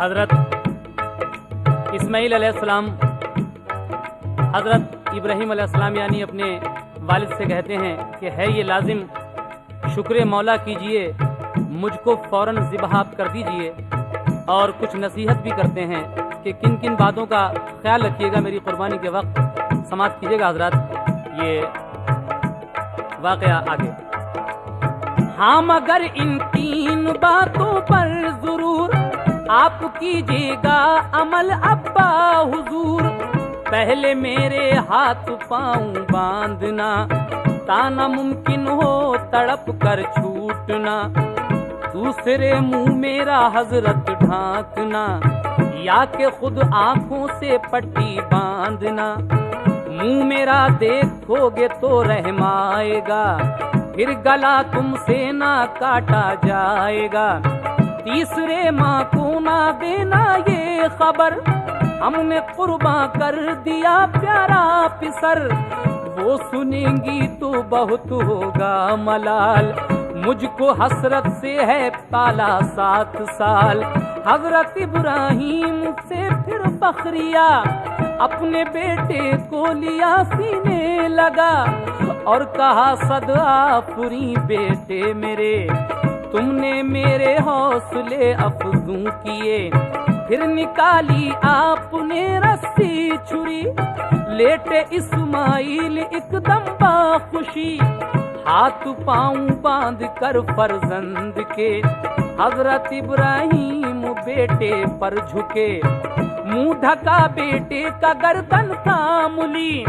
हज़रत इस्माइल अलैहिस्सलाम हज़रत इब्राहीम अलैहिस्सलाम यानी अपने वालिद से कहते हैं कि है ये लाजिम, शुक्र मौला कीजिए, मुझको फ़ौरन ज़िबह आप कर दीजिए। और कुछ नसीहत भी करते हैं कि किन किन बातों का ख्याल रखिएगा मेरी कुर्बानी के वक्त। समाअत कीजिएगा हज़रत ये वाक़या आगे। हाँ मगर इन 3 बातों पर ज़रूर आप कीजिएगा अमल अब्बा हुजूर। पहले मेरे हाथ पाँव बांधना, ताना मुमकिन हो तड़प कर छूटना। दूसरे मुंह मेरा हजरत ढांकना, या के खुद आंखों से पट्टी बांधना। मुंह मेरा देखोगे तो रहम आएगा, फिर गला तुमसे ना काटा जाएगा। तीसरे माँ को ना देना ये खबर, हमने कुर्बान कर दिया प्यारा पिसर। वो सुनेंगी तो बहुत होगा मलाल, मुझको हसरत से है पाला 7 साल। हजरत इब्राहीम से फिर बखरिया, अपने बेटे को लिया सीने लगा और कहा सदा फुरी बेटे मेरे, तुमने मेरे हौसले अफजू किए। फिर निकाली आपने रस्सी छुरी, लेटे इस्माइल एकदम बाखुशी। हाथ पाँव बांध कर फर्जंद के हजरत इब्राहीम बेटे पर झुके। मुंह ढका बेटे का गर्दन थामुली,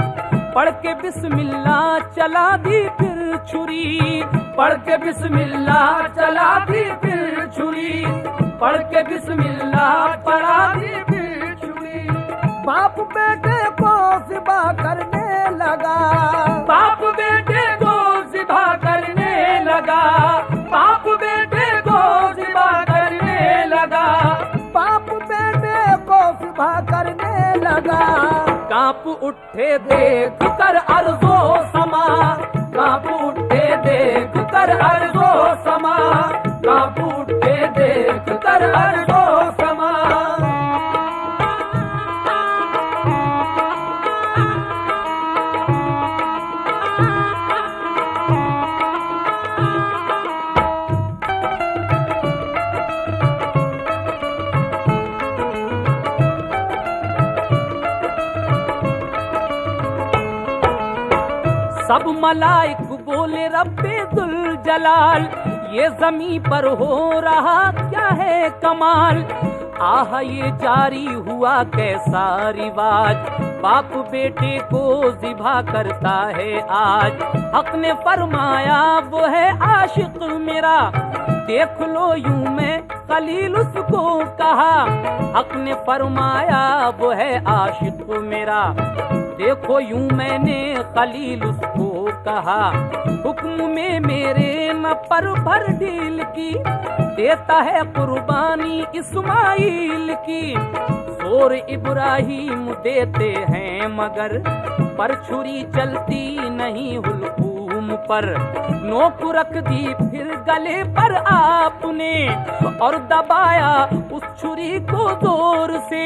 पढ़ के बिस्मिल्लाह चला दी फिर छुरी। पढ़ के बिस्मिल्लाह चला दी फिर छुरी, पढ़ के बिस्मिल्लाह पढ़ा दी फिर छुरी। बाप बेटे को ज़िबा करने लगा, बाप बेटे को ज़िबा करने लगा, बाप बेटे को ज़िबा करने लगा, बाप बेटे को ज़िबा करने लगा। कांप उठे देख कर अर्ज़ो समा, कांप उठे देख कर अर्ज़ो समा, कांप उठे देख कर अर्ज़ो समा। सब मलाइक बोले रब्बे दुल जलाल, ये ज़मीं पर हो रहा क्या है कमाल। आह ये जारी हुआ कैसा रिवाज, बाप बेटे को ज़िबा करता है आज। हक ने फरमाया वो है आशिक मेरा, देख लो यूं मैं खलील उसको कहा। हक ने फरमाया वो है आशिक मेरा, देखो यूं मैंने खलील उसको कहा। हुक्म में मेरे न पर भर ढील की, देता है कुर्बानी इस्माइल की। जोर इब्राहीम देते हैं मगर, पर छुरी चलती नहीं हुलकूम पर। नोक रख दी फिर गले पर आपने, और दबाया उस छुरी को जोर से।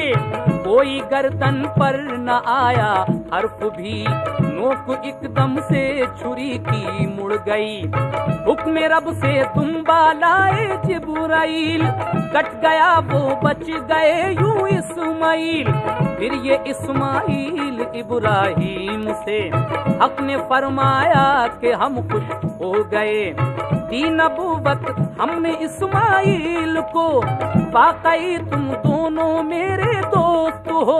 कोई गर्दन पर न आया हर्फ भी, नोक एकदम से छुरी की मुड़ गई। हुक्म रब से तुम बालाए जिब्राइल, कट गया वो बच गए यूं इस्माइल। फिर ये इस्माइल इब्राहीम से हक ने फरमाया कि हम खुश हो गए। दी नबूवत हमने इस्माइल को, वाकई तुम दोनों मेरे दोस्त हो।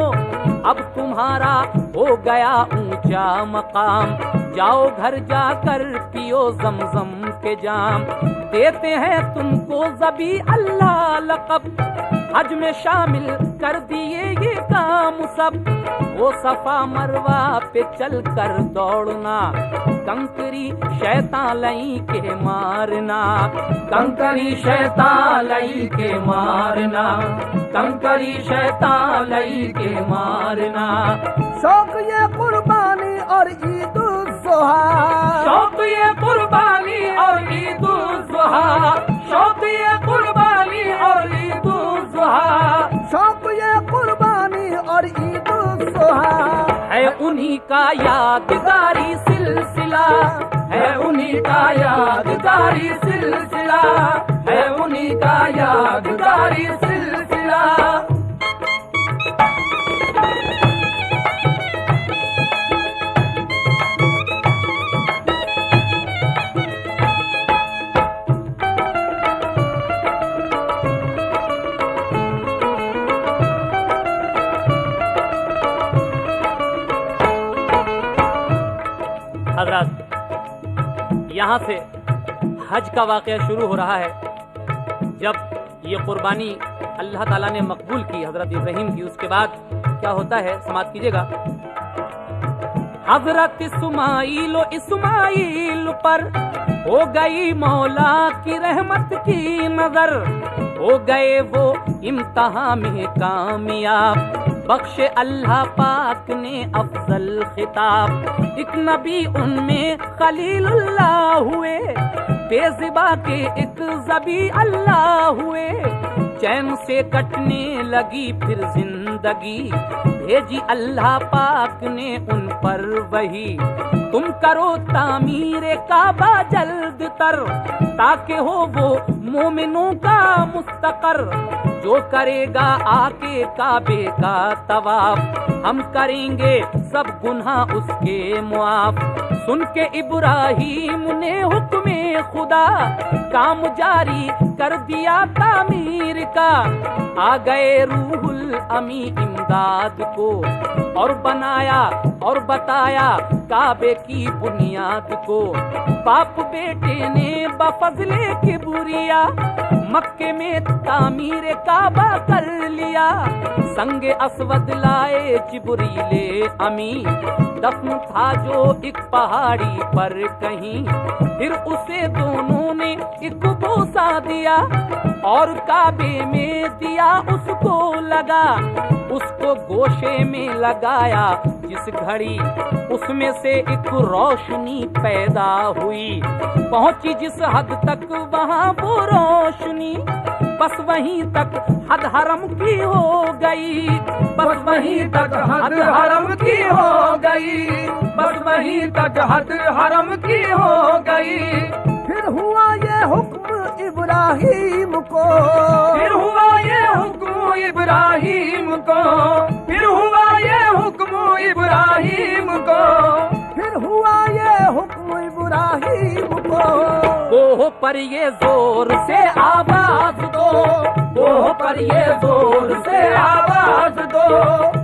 अब तुम्हारा हो गया ऊंचा मकाम, जाओ घर जाकर पियो जमजम के जाम। देते हैं तुमको ज़बी अल्लाह लक़ब, हज में शामिल कर दिए ये काम सब। वो सफा मरवा पे चल कर दौड़ना, कंकरी शैतान लई के मारना, कंकरी शैतान लई के मारना, कंकरी शैतान लई के मारना। शौक ये कुर्बानी और ईद उल जुहा, शौक ये कुर्बानी और ईद उल जुहा, शौक ये कुर्बानी और ईद उल जुहा, शौक ये कुर्बानी और ईद उल जुहा। है उन्हीं का यादगारी सिलसिला, है उन्हीं का यादगारी सिलसिला, है उन्हीं का यादगारी सिलसिला। हज़रात, यहाँ से हज का वाक़या शुरू हो रहा है। जब ये कुर्बानी अल्लाह ताला ने मकबूल की हज़रत इब्राहीम की, उसके बाद क्या होता है समाप्त कीजिएगा। हज़रत इस्माइल पर हो गई मौला की रहमत की नजर, हो गए वो इम्तिहान में कामयाब, बख्शे अल्लाह पाक ने अफजल खिताब। एक नबी उनमें खलीलुल्लाह हुए, बेज़िबा के एक ज़बी अल्लाह हुए। चैन से कटने लगी फिर जिंदगी, भेजी अल्लाह पाक ने उन पर वही। तुम करो तामीर काबा जल्द तर, ताकि हो वो मोमिनों का मुस्तकर। जो करेगा आके काबे का तवाफ, हम करेंगे सब गुनाह उसके मुआफ। सुन के इब्राहीम ने हुक्मे खुदा, काम जारी कर दिया तामीर का। आ गए रूहुल अमी इमदाद को, और बनाया और बताया काबे की बुनियाद को। बाप बेटे ने बफजले किबरिया, मक्के में तामीर काबा कर लिया। संगे असवद लाए जिब्रीले अमी, दफन था जो एक पहाड़ी पर कहीं। फिर उसे दोनों ने एक बोसा दिया, और काबे में दिया उसको लगा। उसको गोशे में लगाया जिस घड़ी, उसमें से एक रोशनी पैदा हुई। पहुंची जिस हद तक वहाँ वो रोशनी, बस वहीं तक हद हरम की हो गई। बस वहीं तक हद हरम की हो गई। बस वहीं तक हद हरम की हो गई। फिर हुआ ये हुक्म इब्राहीम को, फिर हुआ ये हुक्म इब्राहीम को, फिर हुआ ये हुक्म इब्राहीम को, फिर हुआ ये हुक्म इब्राहीम को। कोह पर ये जोर से आवाज दो, कोह पर ये जोर से आवाज दो,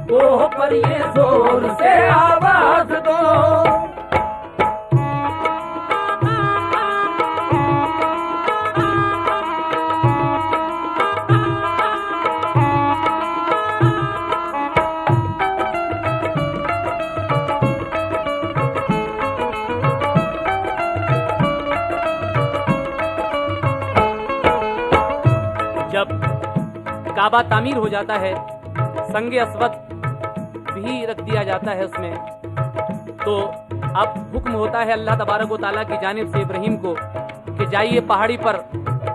कोह पर ये जोर से आवाज दो। जब काबा तामीर हो जाता है, संगे अस्वद भी रख दिया जाता है उसमें, तो अब हुक्म होता है अल्लाह तबारक व तआला की जानिब से इब्राहीम को कि जाइए पहाड़ी पर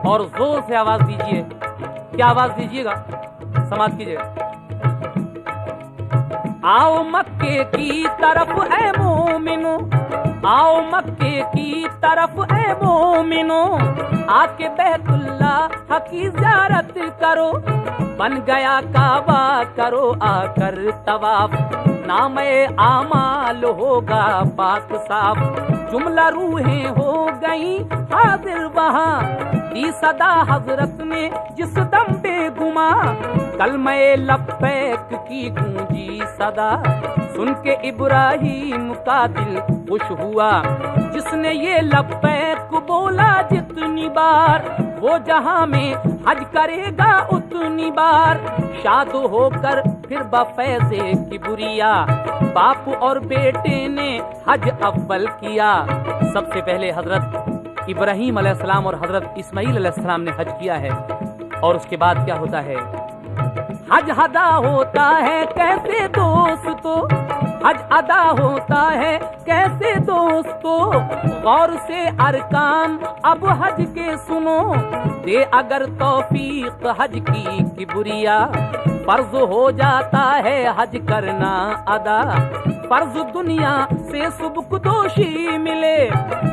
और जोर से आवाज दीजिए। क्या आवाज दीजिएगा, समाप्त कीजिएगा। आओ मक्के की तरफ ऐ मोमिनो, आओ मक्के की तरफ ऐ मोमिनो, आके बैतुल्लाह की ज़ियारत करो। बन गया काबा करो आकर तवाफ, नामे आमाल होगा पाक साफ। जुमला रूहें हो गई हाजिर वहाँ, दी सदा हजरत ने जिस दम बेगुमा, कलमे लब्बैक की गूंजी सदा, सुन के इब्राहीम का दिल खुश हुआ, जिसने ये लब्बैक बोला जितनी बार, वो जहां में हज करेगा उतनी बार, शाद होकर फिर बफैज़े किबरिया, बाप और बेटे ने हज अव्वल किया। सबसे पहले हजरत इब्राहीम अलैहिस्सलाम और हजरत इस्माईल अलैहिस्सलाम ने हज किया है। और उसके बाद क्या होता है? हज अदा होता है कैसे दोस्तों, हज अदा होता है कैसे दोस्तों, गौर से अरकान अब हज के सुनो, दे अगर तौफीक हज की किबरिया, फर्ज हो जाता है हज करना अदा, फर्ज दुनिया से सुबकदोशी मिले,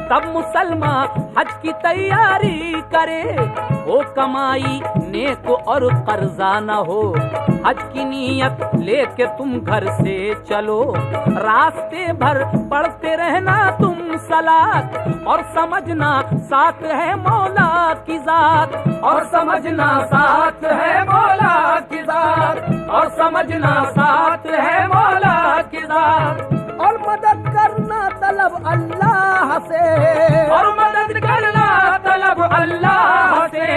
तब मुसलमान हज की तैयारी करे, हो कमाई नेक और कर्जा न हो, हज की नीयत लेके तुम घर से चलो, रास्ते भर पढ़ते रहना तुम सलात, और समझना साथ है मौला की जात, और समझना साथ है मौला की जात, और समझना साथ है मौला की जात, और मदद करना तलब अल्लाह से, और मदद करना तलब अल्लाह से,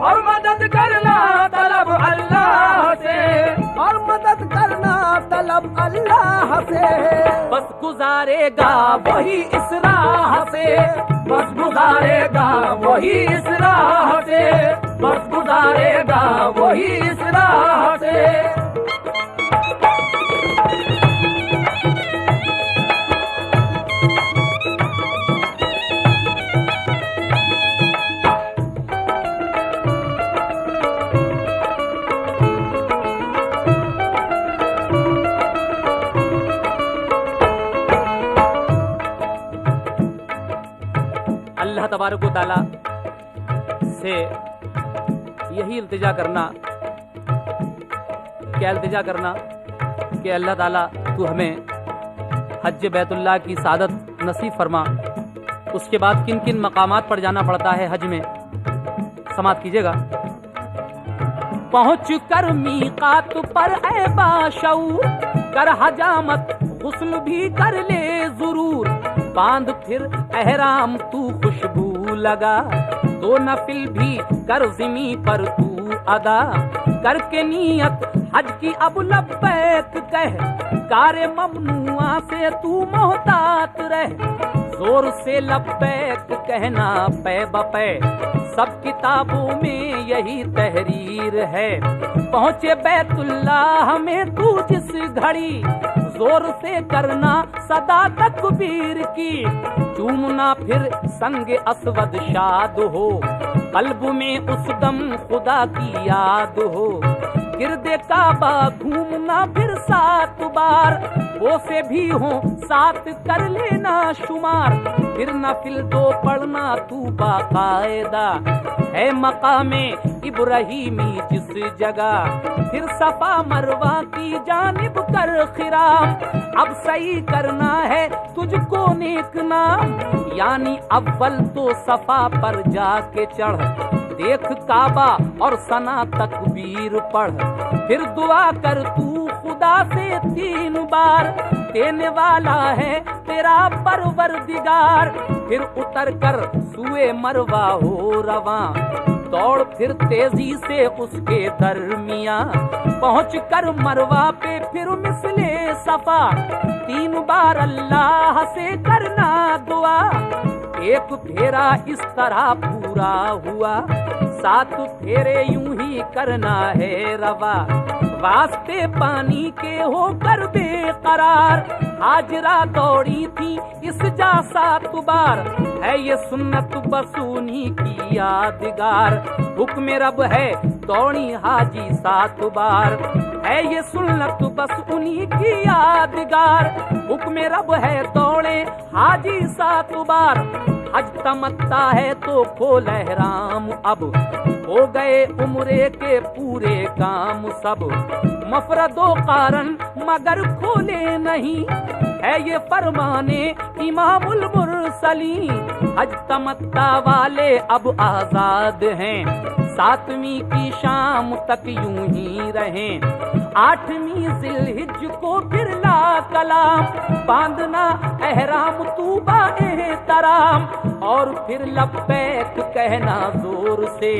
और मदद करना तलब अल्लाह से, और मदद करना तलब अल्लाह से, बस गुजारेगा वही इस राह से, बस गुजारेगा वही इस राह से, बस गुजारेगा वही इस राह से। अल्लाह तबारक व तआला से यही इल्तिजा करना, क्या इल्तिजा करना कि अल्लाह ताला तू हमें हज बैतुल्लाह की सादत नसीब फरमा। उसके बाद किन किन मकामात पर जाना पड़ता है हज में, समात कीजिएगा। पहुँच कर मीकात पर ऐ बाशऊर, कर हजामत गुस्ल भी कर ले जरूर, बांध फिर एहराम तू खुशबू लगा, दो नफिल भी कर ज़िमी पर तू अदा, करके नियत हज की अब लब्बैक कह, कारे ममनुआ से तू मोहतात रह, जोर से लब्बैक कहना पै बपै, सब किताबों में यही तहरीर है, पहुँचे बैतुल्लाह में तू जिस घड़ी, जोर से करना सदा तकबीर की, चूमना फिर संग असवद शाद हो, कल्ब में उस दम खुदा की याद हो, गिरदे काबा घूमना फिर 7 बार, वो से भी हो 7 कर लेना शुमार, फिर नफिल 2 पढ़ना तू बाकायदा, है मकामे इब्राहीमी जिस जगह, फिर सफा मरवा की जानिब कर खिराम, अब सही करना है तुझको नेक नाम, यानी अव्वल तो सफा पर जाके चढ़, देख काबा और सना तकबीर पढ़, फिर दुआ कर तू खुदा से 3 बार, देने वाला है तेरा परवरदिगार, फिर उतर कर सुए मरवा हो रवा, दौड़ फिर तेजी से उसके दरमिया, पहुँच कर मरवा पे फिर मिसले सफा, 3 बार अल्लाह से करना दुआ, एक फेरा इस तरह पूरा हुआ, 7 फेरे यूं ही करना है रवा, वास्ते पानी के होकर बेकरार, हाजरा दौड़ी थी इस जा 7 बार, है ये सुन्नत बसूनी की यादगार, हुक्म रब है दौड़ी हाजी 7 बार, है ये सुन्नत बस उन्हीं की यादगार, हुक्म रब है दौड़े हाजी 7 बार, हज तमत्ता है तो खोल एहराम अब, हो गए उम्रे के पूरे काम सब, मफरदो कारण मगर खोले नहीं, है ये फरमाने इमामुल मुरसलीन। हज तमत्ता वाले अब आजाद हैं, 7वीं की शाम तक यूं ही रहें। 8वीं जिलहिज को फिर ला कलाम, बांधना एहराम तूबा एहतराम, और फिर लब्बैक कहना जोर से।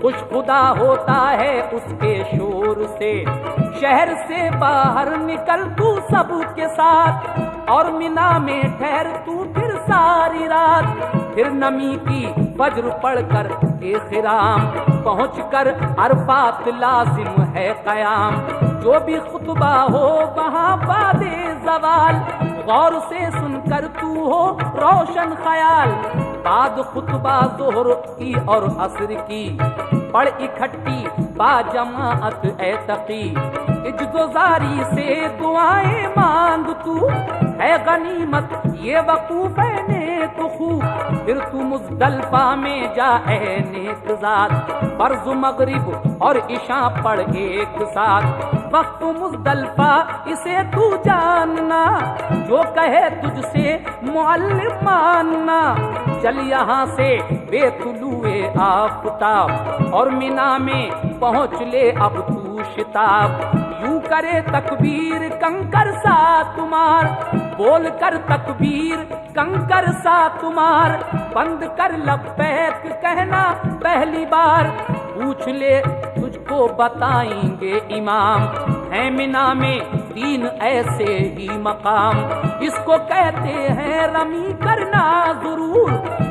खुश खुदा होता है उसके शोर से। शहर से बाहर निकल तू सबके साथ, और मिना में ठहर तू फिर सारी रात। फिर नमी की फज्र पढ़कर एखिराम, पहुंचकर अरफात लाजिम है कयाम। जो भी खुतबा हो वहाँ बादे जवाल, गौर से सुनकर तू हो रोशन ख्याल। बाद खुतबा जोहर की और असर की, पढ़ इकट्ठी बाजमाअत ए तकी। इज्जोजारी से दुआएं मांग तू, है गनीमत ये वकूफ है नेक खूब। फिर तू मुज़दलिफा में जा ए नेक ज़ात, फर्ज मगरिब और इशा पढ़ एक साथ। वक्त मुज़दलिफा इसे तू जानना, जो कहे तुझसे मुअल्लिम मानना। चल यहाँ से बेतुलुए आफ़ताब, और मिना में पहुँच ले अब तू शिताब। यूं करे तकबीर कंकर सा तुम्हार, बोल कर तकबीर कंकर सा तुम्हार। बंद कर लब्बैक कहना पहली बार, पूछ ले तुझको बताएंगे इमाम। है मिना में 3 ऐसे ही मकाम, इसको कहते हैं रमी करना जरूर।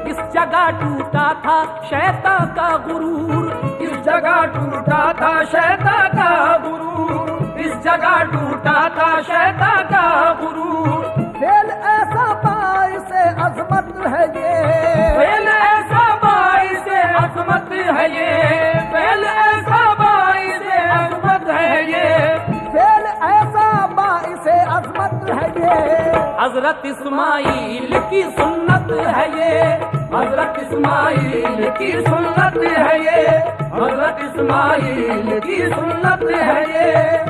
इस जगह टूटा था शैतान का गुरूर, इस जगह टूटा था शैतान का गुरूर, इस जगह टूटा था शैतान का गुरूर। फेल ऐसा बाइस अजमत है ये, फेल ऐसा बाइस अजमत है ये, फेल ऐसा बाइस अजमत है ये, फेल ऐसा बाइस अजमत है ये। हजरत इस्माइल की सुन्नत है ये, हजरत इस्माइल की सुन्नत है ये, हजरत इस्माइल की सुन्नत है ये।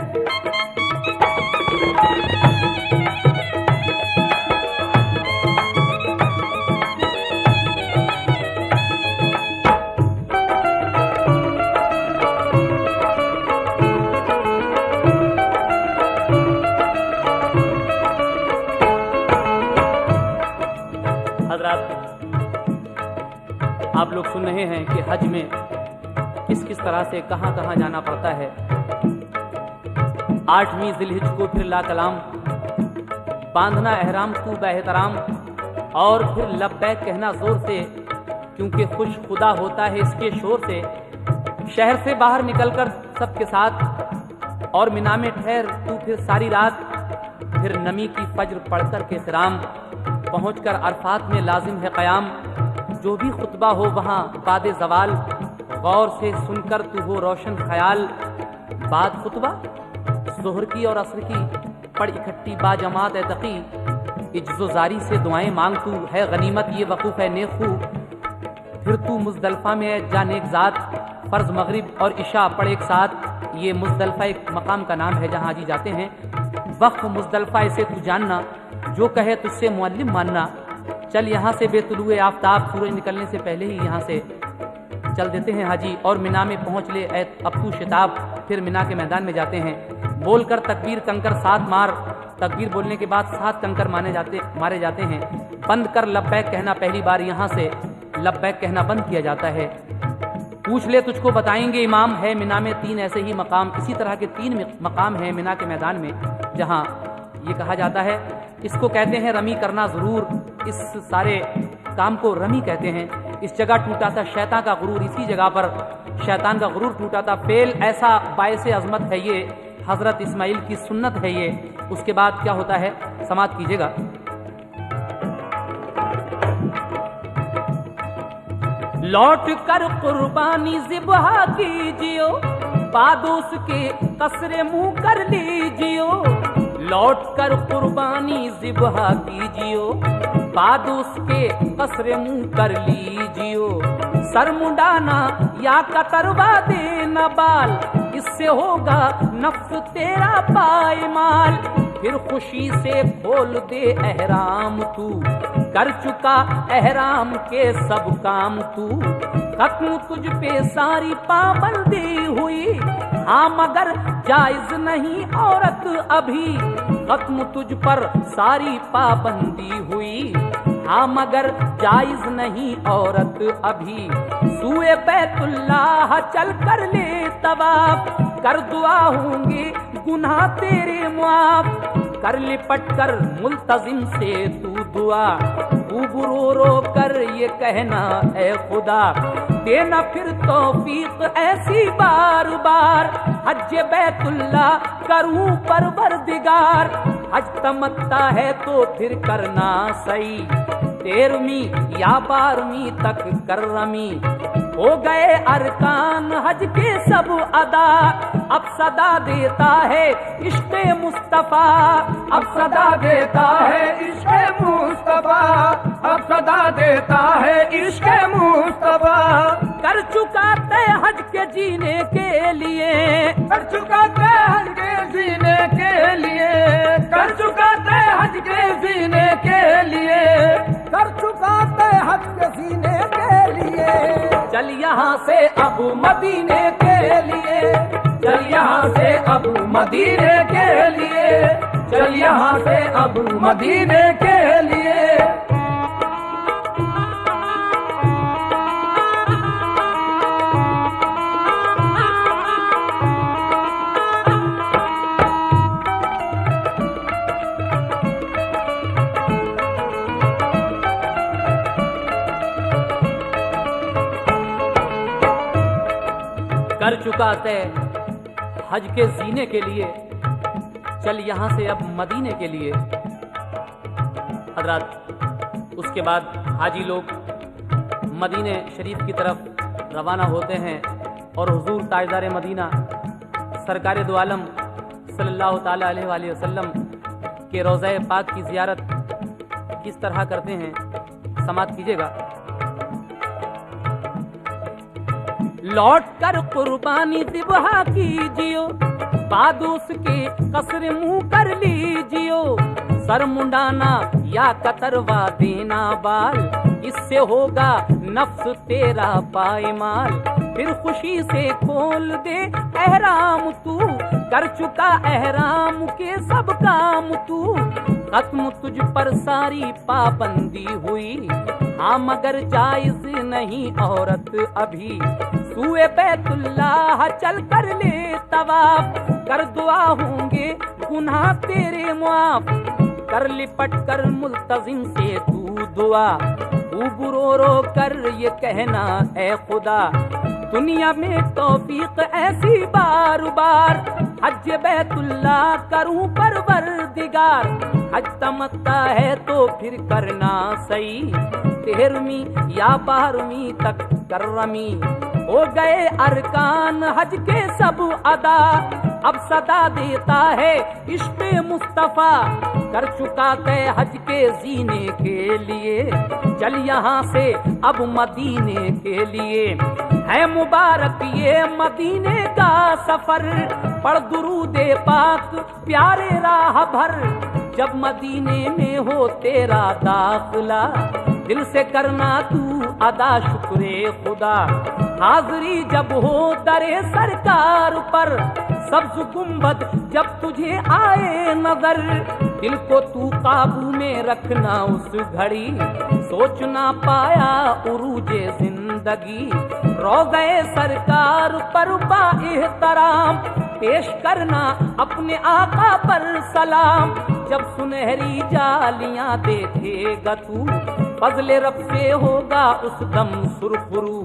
आप लोग सुन रहे हैं कि हज में किस किस तरह से कहां कहां जाना पड़ता है। 8वीं जिलहिज को फिर ला कलाम, बांधना एहराम तू बेहतराम, और फिर लब्बैक कहना जोर से, क्योंकि खुश खुदा होता है इसके शोर से। शहर से बाहर निकलकर सबके साथ, और मिना में ठहर तू फिर सारी रात। फिर नमी की फज्र पढ़कर के सलाम, पहुंचकर अरफात में लाजिम है कयाम। जो भी खुतबा हो वहाँ बादे जवाल, गौर से सुनकर तू हो रोशन ख्याल। बाद खुतबा जोहर की और असर की, पढ़ इकट्ठी बाजमात ए तकी। इज्जोजारी से दुआएं मांग तू, है गनीमत ये वकूफ है नेक खूब। फिर तू मुज़दलिफा में जा नेक ज़ात, फ़र्ज मगरिब और इशा पढ़ एक साथ। ये मुज़दलिफा एक मकाम का नाम है जहाँ हाजी जाते हैं। वक्फ मुज़दलिफा इसे तू जानना, जो कहे तुझसे मुअल्लिम मानना। चल यहाँ से बेतुलुए आफताब, सूरज निकलने से पहले ही यहाँ से चल देते हैं हाजी, और मिना में पहुँच ले अब तू शिताब। फिर मिना के मैदान में जाते हैं, बोलकर तकबीर कंकर 7 मार। तकबीर बोलने के बाद 7 कंकर मारे जाते हैं। बंद कर लब्बैक कहना पहली बार, यहाँ से लब्बैक कहना बंद किया जाता है। पूछ ले तुझको बताएंगे इमाम, है मिना में 3 ऐसे ही मकाम। इसी तरह के 3 मकाम हैं मिना के मैदान में, जहाँ ये कहा जाता है, इसको कहते हैं रमी करना जरूर। इस सारे काम को रमी कहते हैं। इस जगह टूटा था शैतान का गुरूर, इसी जगह पर शैतान का गुरूर टूटा था। फेल ऐसा बायस अजमत है ये, हजरत इस्माइल की सुन्नत है ये। उसके बाद क्या होता है, समाप्त कीजिएगा। लौट कर कुर्बानी ज़िबहा कीजियो, पादोस के कसरे मुंह कर लीजियो। लौट कर कुर्बानी ज़िबहा कीजियो, पादोस के कसरे मुंह कर लीजियो। सर मुंडाना या कतरवा देना बाल, इससे होगा नफ्स तेरा पायमाल। फिर खुशी से खोल दे एहराम तू, कर चुका एहराम के सब काम तू, खत्म तुझ पे सारी पाबंदी हुई, हाँ मगर जायज नहीं औरत अभी, खत्म तुझ पर सारी पाबंदी हुई, हाँ मगर जायज नहीं औरत अभी, सूए बैतुल्लाह चल कर ले तवाफ, कर दुआ होंगे गुनाह तेरे मुआफ, कर लिपट कर मुल्तजिम से तू दुआ, खूब रो रो कर ये कहना ए खुदा, देना फिर तौफीक ऐसी बार बार, हज बैतुल्लाह करूं परवरदिगार, हज तमत्ता है तो फिर करना सही, 13वीं या 12वीं तक करमी, हो गए अरकान हज के सब अदा, अब सदा देता है इश्क़ मुस्तफा, अब सदा देता है इश्क़ मुस्तफा, अब सदा देता है इश्क़ मुस्तफा, कर चुका तय हज के जीने के लिए, कर चुका तय हज के जीने के लिए, कर चुका तय हज के जीने के लिए, कर चुका तय हज के जीने के लिए, चल यहाँ से अब मदीने के लिए, चल यहाँ से अब मदीने के लिए, चल यहाँ से अब मदीने के लिए। कर चुका तय हज के जीने के लिए, चल यहाँ से अब मदीने के लिए। हज़रात, उसके बाद हाजी लोग मदीने शरीफ की तरफ रवाना होते हैं और हुजूर ताजदार मदीना सरकार दो आलम सल्लल्लाहु ताला अलैहि वसल्लम के रोज़ा पाक की ज़ियारत किस तरह करते हैं, समात कीजिएगा। लौट कर कुर्बानी दिबहा कीजियो, बाद उसके कसर मुंह कर लीजियो, सर मुंडाना या कतरवा देना बाल, इससे होगा नफ्स तेरा पायमाल, फिर खुशी से खोल दे एहराम तू, कर चुका एहराम के सब काम तू, खत्म तुझ पर सारी पाबंदी हुई, हाँ मगर जायज नहीं औरत अभी, सूए बैतुल्लाह चल कर ले तवाफ, कर दुआ होंगे गुनाह तेरे मुआफ, कर लिपट कर मुल्तजिम से तू दुआ, खूब रो रो कर ये कहना ए खुदा, दुनिया में तौफीक ऐसी बार बार, हज बैतुल्लाह करूं परवरदिगार, हज तमत्ता है तो फिर करना सही, 13वीं या 12वीं तक करमी, हो गए अरकान हज के सब अदा, अब सदा देता है इश्क़ मुस्तफा, कर चुका तय हज के जीने के लिए, चल यहाँ से अब मदीने के लिए, है मुबारक ये मदीने का सफर, पढ़ दुरूदे पाक प्यारे राह भर, जब मदीने में हो तेरा दाखिला, दिल से करना तू अदा शुक्रे खुदा, हाज़री जब हो दरे सरकार पर, सब्ज़ गुंबद जब तुझे आए नजर, दिल को तू काबू में रखना उस घड़ी, सोच ना पाया उरूजे जिंदगी, रोज़े सरकार पर बाएहतराम, पेश करना अपने आका पर सलाम, जब सुनहरी जालियां देखेगा तू, फज़ले रब से होगा उस दम सुरखरू,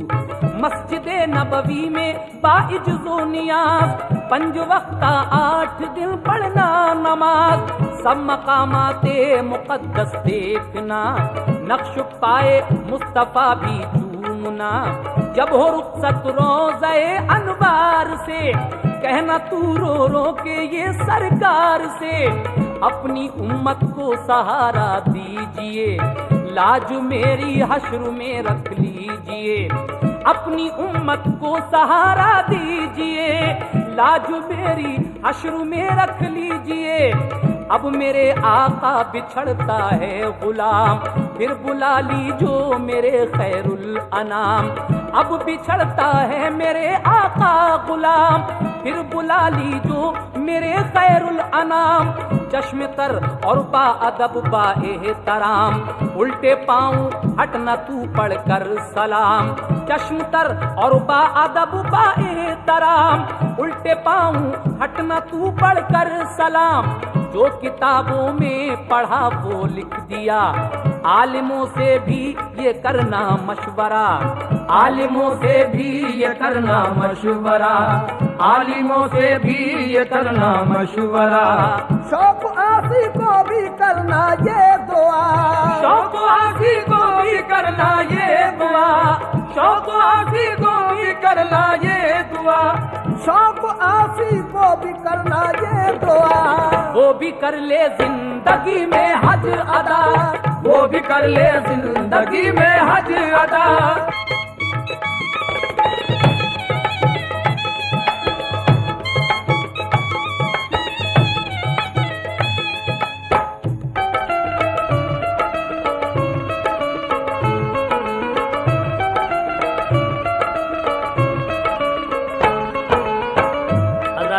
मस्जिदे नबवी में बाइज्जो नियाज, 5 वक्ता 8 दिन पढ़ना नमाज, सब मकामाते मुक़द्दस देखना, नक्श पाए मुस्तफ़ा भी चूमना, जब हो रुख़सत रोज़े अनवार से, कहना तू रो रो के ये सरकार से, अपनी उम्मत को सहारा दीजिए, लाज मेरी हश्र में रख लीजिए, अपनी उम्मत को सहारा दीजिए, लाज मेरी हश्र में रख लीजिए, अब मेरे आका बिछड़ता है गुलाम, फिर बुला लीजो मेरे खैरुल अनाम। अब बिछड़ता है मेरे आका गुलाम, फिर बुला लीजो मेरे खैरुल अनाम। चश्मे तर और बा अदब बा एहतराम, उल्टे पाऊं हट न तू पढ़कर सलाम। चश्म तर और बा अदब बा एहतराम, उल्टे पाऊं हट न तू पढ़कर सलाम। जो किताबों में पढ़ा वो लिख दिया, आलिमों से भी ये करना मशवरा। आलिमों से भी ये करना मशवरा, आलिमों से भी ये करना मशवरा। शौक आसी को भी करना ये दुआ, शौक आसी को भी करना ये दुआ, शौक आसी को भी करना ये दुआ। शौक आसी को भी करना ये दुआ। वो भी कर ले जिंदगी में हज अदा, वो भी कर ले जिंदगी में हज अदा।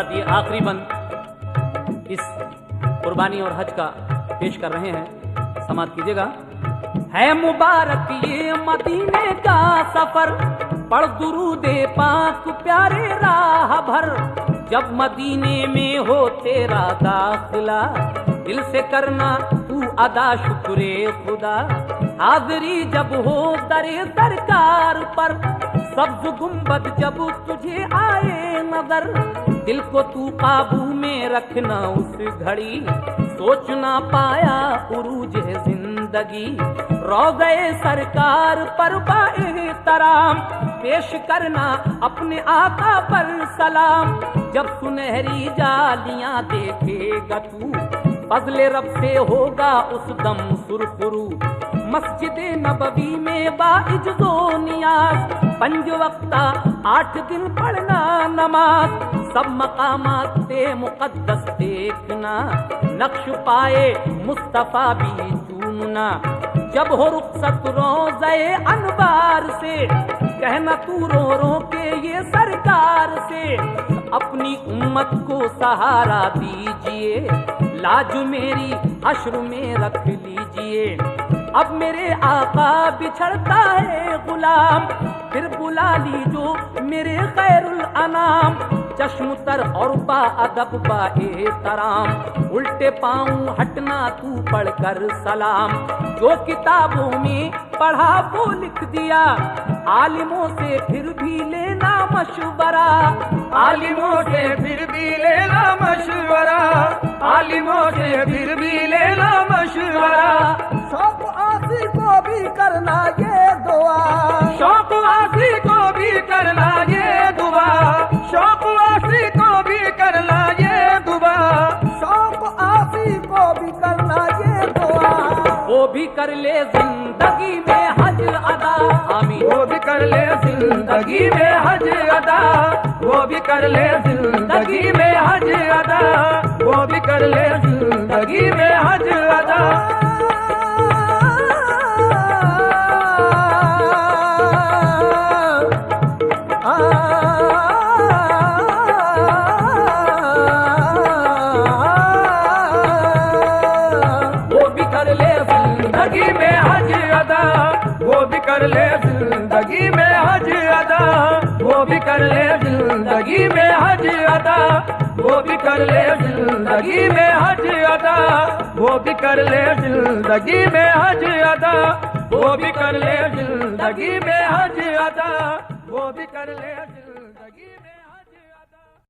ये आखिरी बंद इस कुर्बानी और हज का पेश कर रहे हैं, समाप्त कीजिएगा। है मुबारक ये मदीने का सफर, पढ़ दुरूदे पाक प्यारे राह भर। जब मदीने में हो तेरा दाखिला, दिल से करना तू अदा शुक्रे खुदा। हाज़री जब हो दरे सरकार पर, सब्ज़ गुंबद जब तुझे आए नजर। दिल को तू काबू में रखना उस घड़ी, सोच ना पाया उरूज है जिंदगी। रोज़े सरकार पर बाएहतराम, पेश करना अपने आका पर सलाम। जब सुनहरी जालियां देखेगा तू, फज़ले रब से होगा उस दम सुरखुरू। मस्जिद नबवी में बाइज्जो नियाज, 5 वक्ता 8 दिन पढ़ना नमाज। सब मकामात से मुक़द्दस देखना, नक्श पाए मुस्तफ़ा भी चूमना। जब हो रुखसत रोज़े अनवार से, कहना तू रो रो के ये सरकार से। अपनी उम्मत को सहारा दीजिए, लाज मेरी हश्र में रख लीजिए। अब मेरे आका बिछड़ता है गुलाम, फिर बुला लीजो मेरे खैरुल अनाम। चश्म तर और बा अदब बा एहतराम, उल्टे पाऊं हटना तू पढ़कर सलाम। जो किताबों में पढ़ा वो लिख दिया, आलिमों से फिर भी लेना मशवरा। आलिमों से फिर भी लेना मशवरा, आलिमों से फिर भी लेना मशवरा। शौक आसी को भी करना ये दुआ, शौक आसी को भी करना ये दुआ, शौक आसी को भी करना ये दुआ, शौक आसी को भी करना ये दुआ। वो भी कर ले जिंदगी में हज अदा, आमीन। वो भी कर ले जिंदगी में हज अदा, वो भी कर ले जिंदगी में हज अदा, वो भी कर ले जिंदगी में हज अदा। वो भी कर ले जिंदगी में हज अदा, वो भी कर ले जिंदगी में हज अदा, वो भी कर ले जिंदगी में हज अदा, वो भी कर ले जिंदगी में हज अदा, वो भी कर ले जिंदगी में हज अदा, वो भी कर ले जिंदगी में हज अदा, वो भी कर ले जिंदगी में